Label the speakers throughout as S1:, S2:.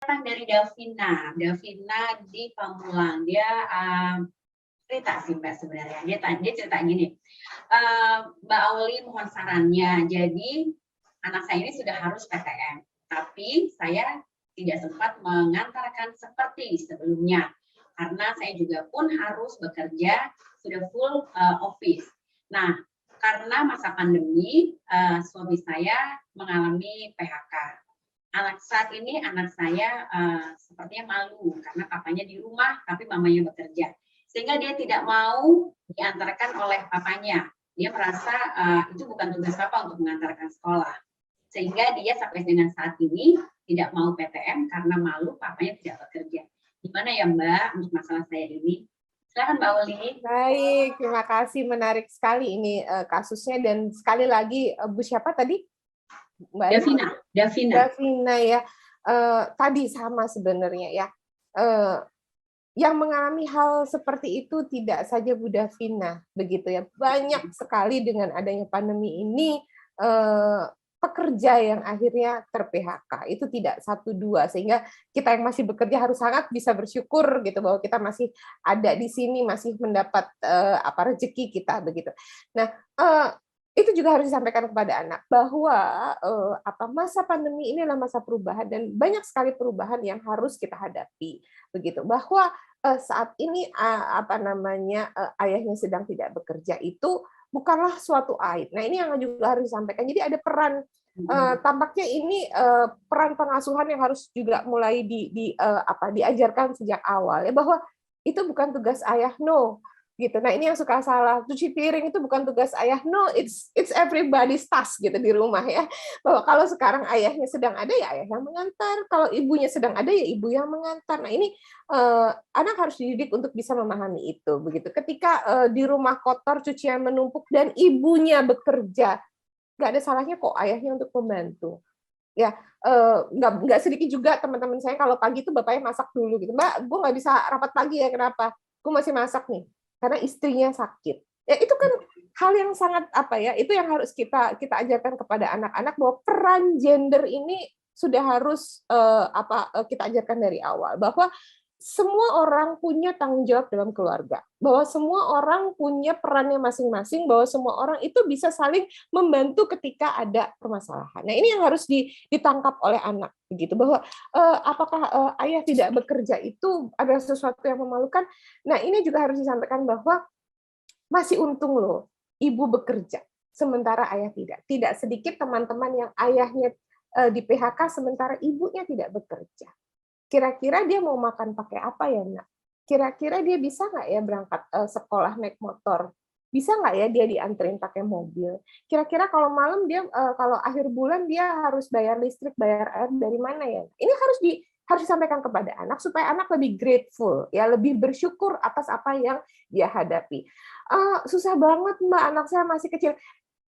S1: Datang dari Davina, Davina di Pamulang. Dia cerita sih Mbak sebenarnya. Dia cerita gini, Mbak Auli mohon sarannya. Jadi anak saya ini sudah harus PTM, tapi saya tidak sempat mengantarkan seperti sebelumnya karena saya juga pun harus bekerja sudah full office. Nah, karena masa pandemi, suami saya mengalami PHK. Saat ini anak saya sepertinya malu karena papanya di rumah tapi mamanya bekerja, sehingga dia tidak mau diantarkan oleh papanya. Dia merasa itu bukan tugas papa untuk mengantarkan sekolah, sehingga dia sampai dengan saat ini tidak mau PTM karena malu papanya tidak bekerja. Gimana ya Mbak untuk masalah saya ini? Silakan Mbak Oli.
S2: Baik, terima kasih, menarik sekali ini kasusnya, dan sekali lagi Bu siapa tadi? Mbak Davina ya. Tadi sama sebenarnya ya. Yang mengalami hal seperti itu tidak saja Bu Davina, begitu ya. Banyak sekali dengan adanya pandemi ini pekerja yang akhirnya ter-PHK. Itu tidak satu dua, sehingga kita yang masih bekerja harus sangat bisa bersyukur gitu bahwa kita masih ada di sini, masih mendapat rezeki kita begitu. Nah, itu juga harus disampaikan kepada anak bahwa masa pandemi ini adalah masa perubahan, dan banyak sekali perubahan yang harus kita hadapi begitu, bahwa saat ini ayahnya sedang tidak bekerja itu bukanlah suatu aib. Nah, ini yang juga harus disampaikan. Jadi ada peran tampaknya ini peran pengasuhan yang harus juga mulai diajarkan sejak awal ya, bahwa itu bukan tugas ayah, no gitu. Nah, ini yang suka salah, cuci piring itu bukan tugas ayah, no, it's everybody's task gitu di rumah ya. Bahwa kalau sekarang ayahnya sedang ada ya ayah yang mengantar, kalau ibunya sedang ada ya ibu yang mengantar. Nah, ini anak harus dididik untuk bisa memahami itu begitu. Ketika di rumah kotor, cucian menumpuk dan ibunya bekerja, nggak ada salahnya kok ayahnya untuk membantu. Ya, nggak sedikit juga teman-teman saya kalau pagi itu bapaknya masak dulu gitu. Mbak, gue nggak bisa rapat pagi ya, kenapa? Gue masih masak nih karena istrinya sakit. Ya, itu kan hal yang sangat itu yang harus kita ajarkan kepada anak-anak, bahwa peran gender ini sudah harus kita ajarkan dari awal, bahwa semua orang punya tanggung jawab dalam keluarga, bahwa semua orang punya perannya masing-masing, bahwa semua orang itu bisa saling membantu ketika ada permasalahan. Nah, ini yang harus ditangkap oleh anak begitu, bahwa apakah ayah tidak bekerja itu adalah sesuatu yang memalukan. Nah, ini juga harus disampaikan bahwa masih untung loh ibu bekerja sementara ayah tidak. Tidak sedikit teman-teman yang ayahnya di PHK sementara ibunya tidak bekerja. Kira-kira dia mau makan pakai apa ya, Nak? Kira-kira dia bisa nggak ya berangkat sekolah naik motor? Bisa nggak ya dia dianterin pakai mobil? Kira-kira kalau malam dia kalau akhir bulan dia harus bayar listrik, bayar air dari mana ya? Ini harus disampaikan kepada anak supaya anak lebih grateful, ya, lebih bersyukur atas apa yang dia hadapi. Susah banget Mbak, anak saya masih kecil.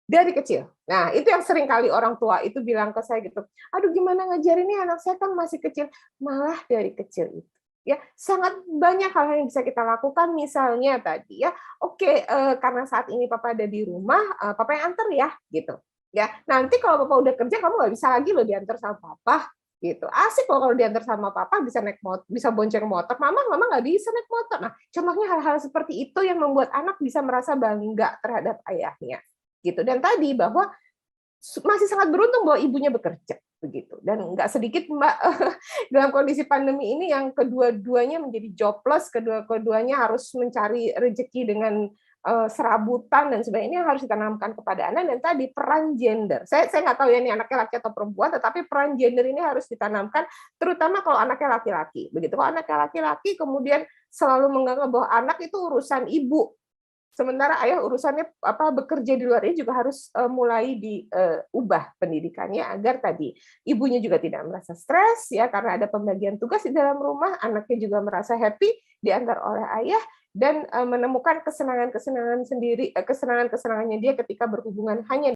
S2: Dari kecil. Nah, itu yang sering kali orang tua itu bilang ke saya gitu, aduh gimana ngajarinnya, anak saya kan masih kecil. Malah dari kecil itu, ya sangat banyak hal yang bisa kita lakukan. Misalnya tadi ya, oke, karena saat ini papa ada di rumah, papa yang antar ya, gitu. Ya, nanti kalau papa udah kerja, kamu nggak bisa lagi loh diantar sama papa, gitu. Asik loh kalau diantar sama papa, bisa naik motor, bisa bonceng motor. Mama nggak bisa naik motor. Nah, contohnya hal-hal seperti itu yang membuat anak bisa merasa bangga terhadap ayahnya. Gitu. Dan tadi bahwa masih sangat beruntung bahwa ibunya bekerja begitu, dan nggak sedikit Mbak dalam kondisi pandemi ini yang kedua-duanya menjadi jobless, kedua-duanya harus mencari rezeki dengan serabutan dan sebagainya, harus ditanamkan kepada anak. Dan tadi peran gender, saya nggak tahu ya ini anaknya laki atau perempuan, tetapi peran gender ini harus ditanamkan, terutama kalau anaknya laki-laki begitu. Kalau anaknya laki-laki kemudian selalu menganggap bahwa anak itu urusan ibu, sementara ayah urusannya bekerja di luar, ini juga harus mulai diubah pendidikannya agar tadi ibunya juga tidak merasa stres ya karena ada pembagian tugas di dalam rumah, anaknya juga merasa happy diantar oleh ayah, dan menemukan kesenangan-kesenangan sendiri, kesenangan-kesenangannya dia ketika berhubungan hanya